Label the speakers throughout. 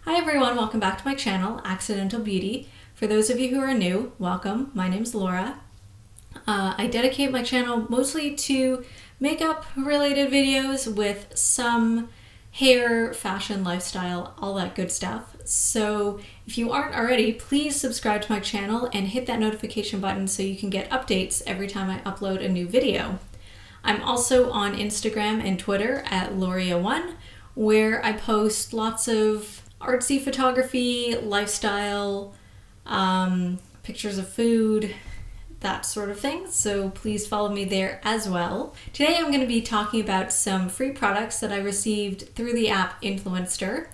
Speaker 1: Hi everyone, welcome back to my channel, Accidental Beauty. For those of you who are new, welcome. My name's Laura. I dedicate my channel mostly to makeup related videos with some hair, fashion, lifestyle, all that good stuff. So if you aren't already, please subscribe to my channel and hit that notification button so you can get updates every time I upload a new video. I'm also on Instagram and Twitter at Loria1, where I post lots of artsy photography, lifestyle, pictures of food, that sort of thing. So please follow me there as well. Today I'm going to be talking about some free products that I received through the app Influenster.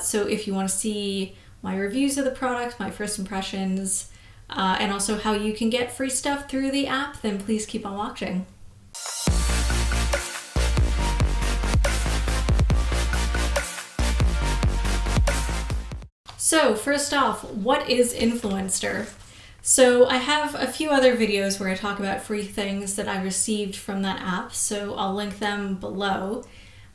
Speaker 1: So if you want to see my reviews of the products, my first impressions, and also how you can get free stuff through the app, then please keep on watching. So first off, what is Influenster? So I have a few other videos where I talk about free things that I received from that app, so I'll link them below.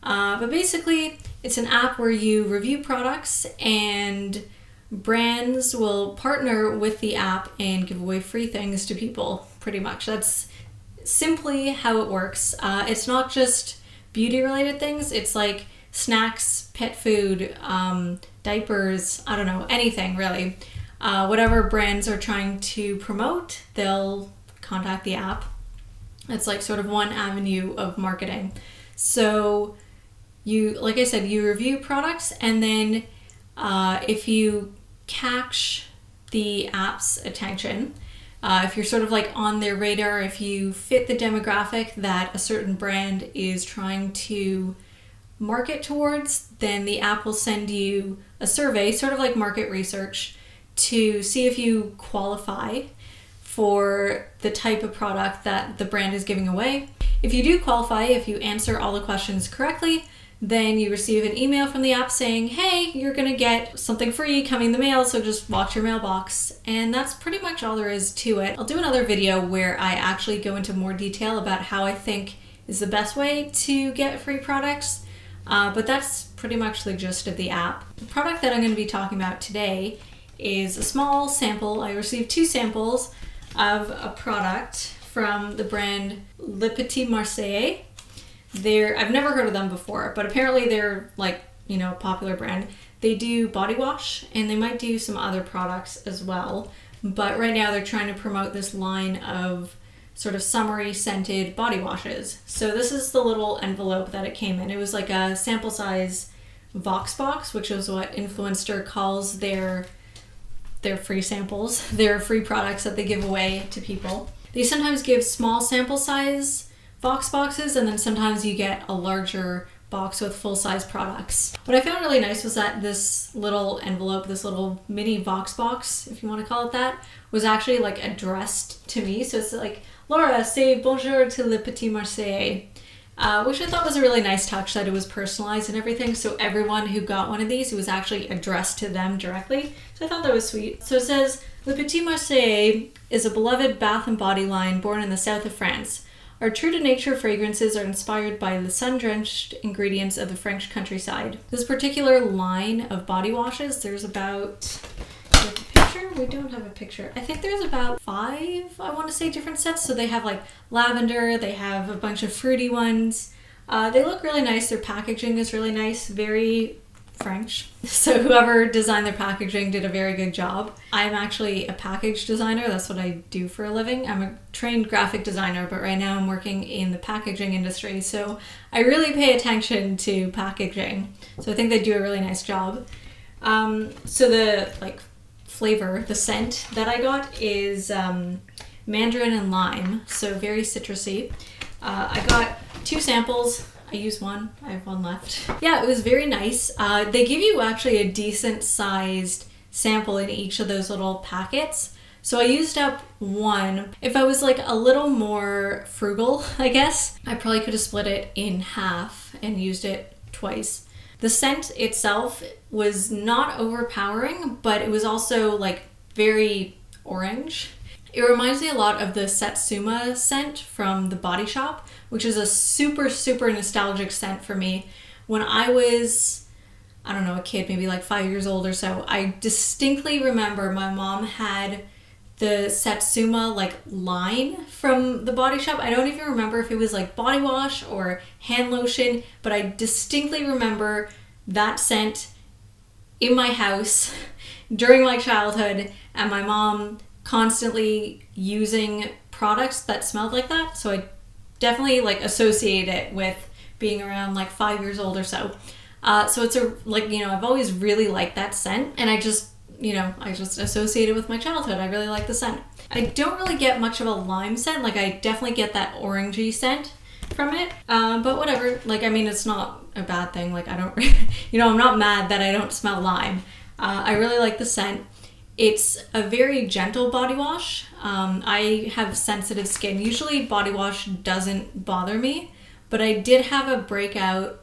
Speaker 1: But basically, it's an app where you review products and brands will partner with the app and give away free things to people, pretty much. That's simply how it works. It's not just beauty related things, it's like snacks, pet food, diapers, I don't know, anything really. Whatever brands are trying to promote, they'll contact the app. It's like sort of one avenue of marketing. So you, like I said, you review products, and then if you catch the app's attention, if you're sort of like on their radar, if you fit the demographic that a certain brand is trying to market towards, then the app will send you a survey, sort of like market research, to see if you qualify for the type of product that the brand is giving away. If you do qualify, if you answer all the questions correctly, then you receive an email from the app saying, hey, you're gonna get something free coming in the mail, so just watch your mailbox. And that's pretty much all there is to it. I'll do another video where I actually go into more detail about how I think is the best way to get free products. But that's pretty much the gist of the app. The product that I'm going to be talking about today is a small sample. I received 2 samples of a product from the brand Petit Marseillais. I've never heard of them before, but apparently they're like, you know, a popular brand. They do body wash and they might do some other products as well. But right now they're trying to promote this line of sort of summery scented body washes. So this is the little envelope that it came in. It was like a sample size VoxBox, which is what Influenster calls their free samples, their free products that they give away to people. They sometimes give small sample size VoxBoxes, and then sometimes you get a larger box with full size products. What I found really nice was that this little envelope, this little mini VoxBox, if you want to call it that, was actually like addressed to me. So it's like, Laura, say bonjour to le Petit Marseillais, which I thought was a really nice touch, that it was personalized and everything. So everyone who got one of these, it was actually addressed to them directly. So I thought that was sweet. So it says, Le Petit Marseillais is a beloved bath and body line born in the south of France. Our true-to-nature fragrances are inspired by the sun-drenched ingredients of the French countryside. This particular line of body washes, there's about... We don't have a picture. I think there's about 5, I want to say, different sets. So they have like lavender, they have a bunch of fruity ones. They look really nice. Their packaging is really nice, very French. So whoever designed their packaging did a very good job. I'm actually a package designer. That's what I do for a living. I'm a trained graphic designer, but right now I'm working in the packaging industry. So I really pay attention to packaging. So I think they do a really nice job. So the flavor, the scent that I got is Mandarin Lime, so very citrusy. I got 2 samples. I used one. I have one left. Yeah, it was very nice. They give you actually a decent sized sample in each of those little packets. So I used up one. If I was like a little more frugal, I guess, I probably could have split it in half and used it twice. The scent itself was not overpowering, but it was also like very orange. It reminds me a lot of the Satsuma scent from the Body Shop, which is a super, super nostalgic scent for me. When I was I don't know, a kid, maybe like 5 years old or so, I distinctly remember my mom had the Satsuma like line from the Body Shop. I don't even remember if it was like body wash or hand lotion, but I distinctly remember that scent in my house during my childhood, and my mom constantly using products that smelled like that. So I definitely like associate it with being around like 5 years old or so. So it's a, like, you know, I've always really liked that scent, and I just associate it with my childhood. I really like the scent. I don't really get much of a lime scent. Like, I definitely get that orangey scent from it. But whatever. Like, I mean, it's not a bad thing. Like, I don't, you know, I'm not mad that I don't smell lime. I really like the scent. It's a very gentle body wash. I have sensitive skin. Usually body wash doesn't bother me, but I did have a breakout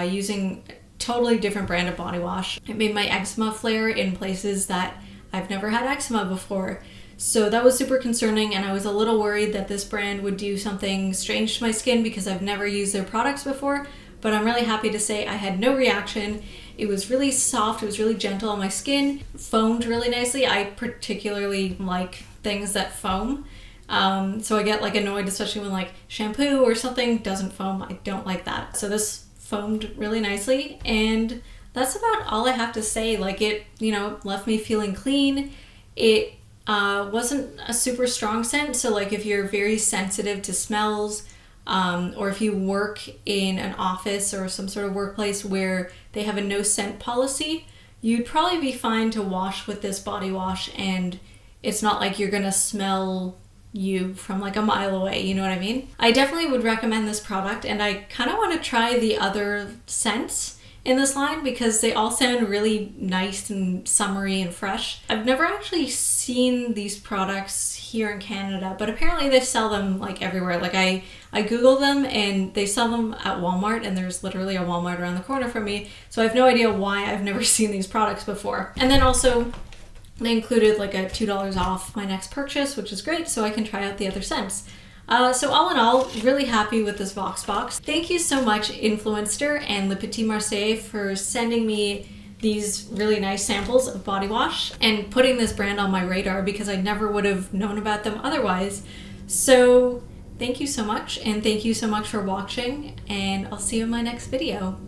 Speaker 1: using totally different brand of body wash. It made my eczema flare in places that I've never had eczema before. So that was super concerning, and I was a little worried that this brand would do something strange to my skin because I've never used their products before, but I'm really happy to say I had no reaction. It was really soft, it was really gentle on my skin, foamed really nicely. I particularly like things that foam. So I get like annoyed, especially when like shampoo or something doesn't foam. I don't like that. So this foamed really nicely, and that's about all I have to say. Like, it, you know, left me feeling clean. It wasn't a super strong scent, so like if you're very sensitive to smells, or if you work in an office or some sort of workplace where they have a no scent policy, you'd probably be fine to wash with this body wash, and it's not like you're gonna smell you from like a mile away, you know what I mean? I definitely would recommend this product, and I kind of want to try the other scents in this line because they all sound really nice and summery and fresh. I've never actually seen these products here in Canada, but apparently they sell them like everywhere. Like I Googled them, and they sell them at Walmart, and there's literally a Walmart around the corner from me. So I have no idea why I've never seen these products before. And then also they included like a $2 off my next purchase, which is great, so I can try out the other scents. So all in all, really happy with this VoxBox. Thank you so much, Influenster and Le Petit Marseillais, for sending me these really nice samples of body wash and putting this brand on my radar, because I never would have known about them otherwise. So thank you so much, and thank you so much for watching, and I'll see you in my next video.